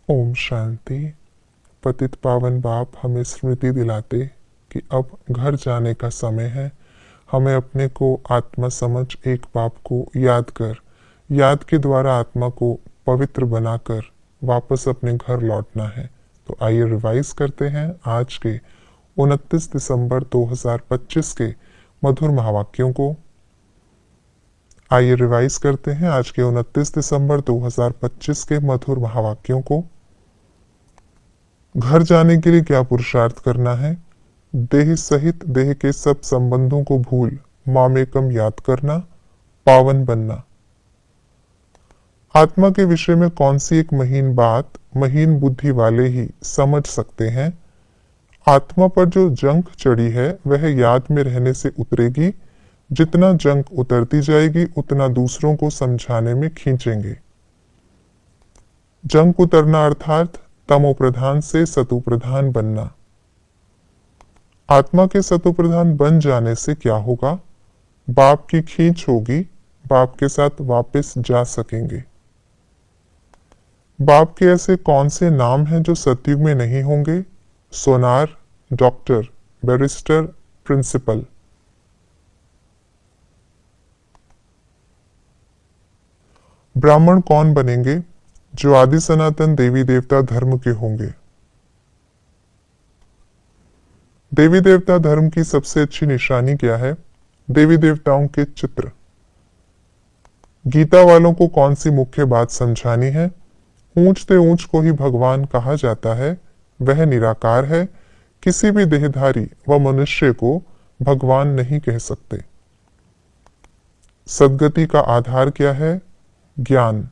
ओम शांति। पतित पावन बाप हमें स्मृति दिलाते कि अब घर जाने का समय है। हमें अपने को आत्मा समझ एक बाप को याद के द्वारा आत्मा को पवित्र बनाकर वापस अपने घर लौटना है। तो आइए रिवाइज करते हैं आज के 29 दिसंबर 2025 के मधुर महावाक्यों को। आइए रिवाइज करते हैं आज के 29 दिसंबर 2025 के मधुर महावाक्यों को। घर जाने के लिए क्या पुरुषार्थ करना है? देह सहित देह के सब संबंधों को भूल मामेकम याद करना, पावन बनना। आत्मा के विषय में कौन सी एक महीन बात महीन बुद्धि वाले ही समझ सकते हैं? आत्मा पर जो जंग चढ़ी है वह याद में रहने से उतरेगी। जितना जंग उतरती जाएगी उतना दूसरों को समझाने में खींचेंगे। जंग उतरना अर्थात तमो प्रधान से सतु प्रधान बनना। आत्मा के सतु प्रधान बन जाने से क्या होगा? बाप की खींच होगी, बाप के साथ वापस जा सकेंगे। बाप के ऐसे कौन से नाम हैं जो सतयुग में नहीं होंगे? सोनार, डॉक्टर, बैरिस्टर, प्रिंसिपल। ब्राह्मण कौन बनेंगे? जो आदि सनातन देवी देवता धर्म के होंगे। देवी देवता धर्म की सबसे अच्छी निशानी क्या है? देवी देवताओं के चित्र। गीता वालों को कौन सी मुख्य बात समझानी है? ऊंचते ऊंच को ही भगवान कहा जाता है, वह निराकार है। किसी भी देहधारी व मनुष्य को भगवान नहीं कह सकते। सद्गति का आधार क्या है? ज्ञान।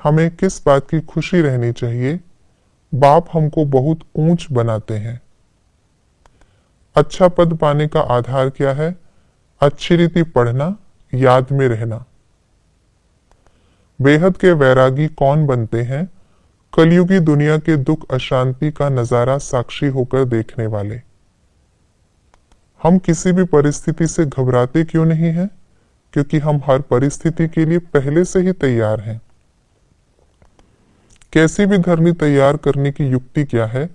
हमें किस बात की खुशी रहनी चाहिए? बाप हमको बहुत ऊंच बनाते हैं। अच्छा पद पाने का आधार क्या है? अच्छी रीति पढ़ना, याद में रहना। बेहद के वैरागी कौन बनते हैं? कलयुगी दुनिया के दुख अशांति का नजारा साक्षी होकर देखने वाले। हम किसी भी परिस्थिति से घबराते क्यों नहीं हैं? क्योंकि हम हर परिस्थिति के लिए पहले से ही तैयार हैं। कैसी भी धरनी तैयार करने की युक्ति क्या है?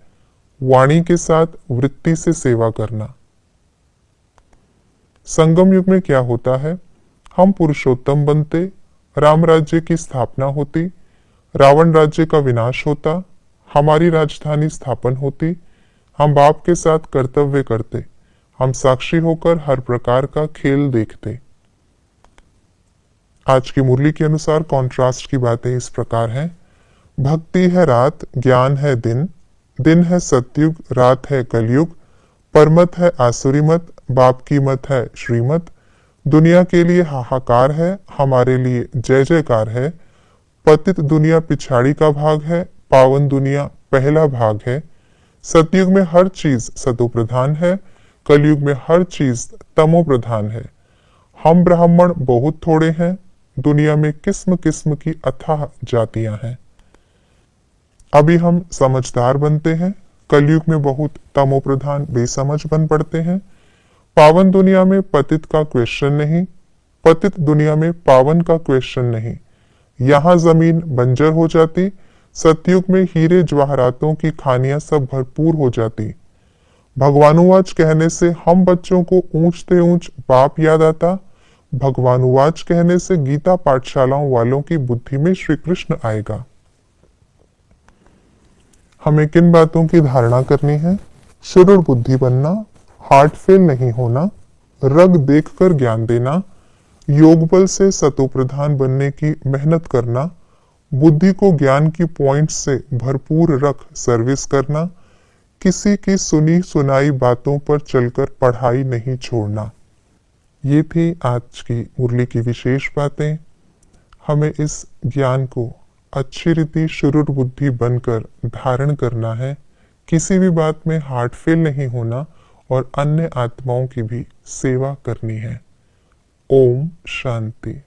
वाणी के साथ वृत्ति से सेवा करना। संगम युग में क्या होता है? हम पुरुषोत्तम बनते, राम राज्य की स्थापना होती, रावण राज्य का विनाश होता, हमारी राजधानी स्थापन होती, हम बाप के साथ कर्तव्य करते, हम साक्षी होकर हर प्रकार का खेल देखते। आज की मुरली के अनुसार कॉन्ट्रास्ट की बातें इस प्रकार हैं। भक्ति है रात, ज्ञान है दिन, दिन है सतयुग, रात है कलयुग, परमत है आसुरी मत, बाप की मत है श्रीमत। दुनिया के लिए हाहाकार है, हमारे लिए जय जयकार है। पतित दुनिया पिछाड़ी का भाग है, पावन दुनिया पहला भाग है। सतयुग में हर चीज सतो प्रधान है, कलयुग में हर चीज तमो प्रधान है। हम ब्राह्मण बहुत थोड़े हैं, दुनिया में किस्म किस्म की अथाह जातियां हैं। अभी हम समझदार बनते हैं, कलयुग में बहुत तमो प्रधान बेसमझ बन पड़ते हैं। पावन दुनिया में पतित का क्वेश्चन नहीं, पतित दुनिया में पावन का क्वेश्चन नहीं। यहाँ जमीन बंजर हो जाती, सतयुग में हीरे जवाहरातों की खानियां सब भरपूर हो जाती। भगवानुवाच कहने से हम बच्चों को ऊंचते ऊंच बाप याद आता। भगवानुवाच कहने से गीता पाठशालाओं वालों की बुद्धि में श्री कृष्ण आएगा। हमें किन बातों की धारणा करनी है? शुरूर बुद्धि बनना, हार्ट फेल नहीं होना, रग देखकर ज्ञान देना, योग बल से सतो प्रधान बनने की मेहनत करना, बुद्धि को ज्ञान की पॉइंट्स से भरपूर रख सर्विस करना, किसी की सुनी सुनाई बातों पर चलकर पढ़ाई नहीं छोड़ना। ये थी आज की मुरली की विशेष बातें। हमें इस ज्ञान को अच्छी रीति शुरूर बुद्धि बनकर धारण करना है। किसी भी बात में हार्ट फेल नहीं होना और अन्य आत्माओं की भी सेवा करनी है। ओम शांति।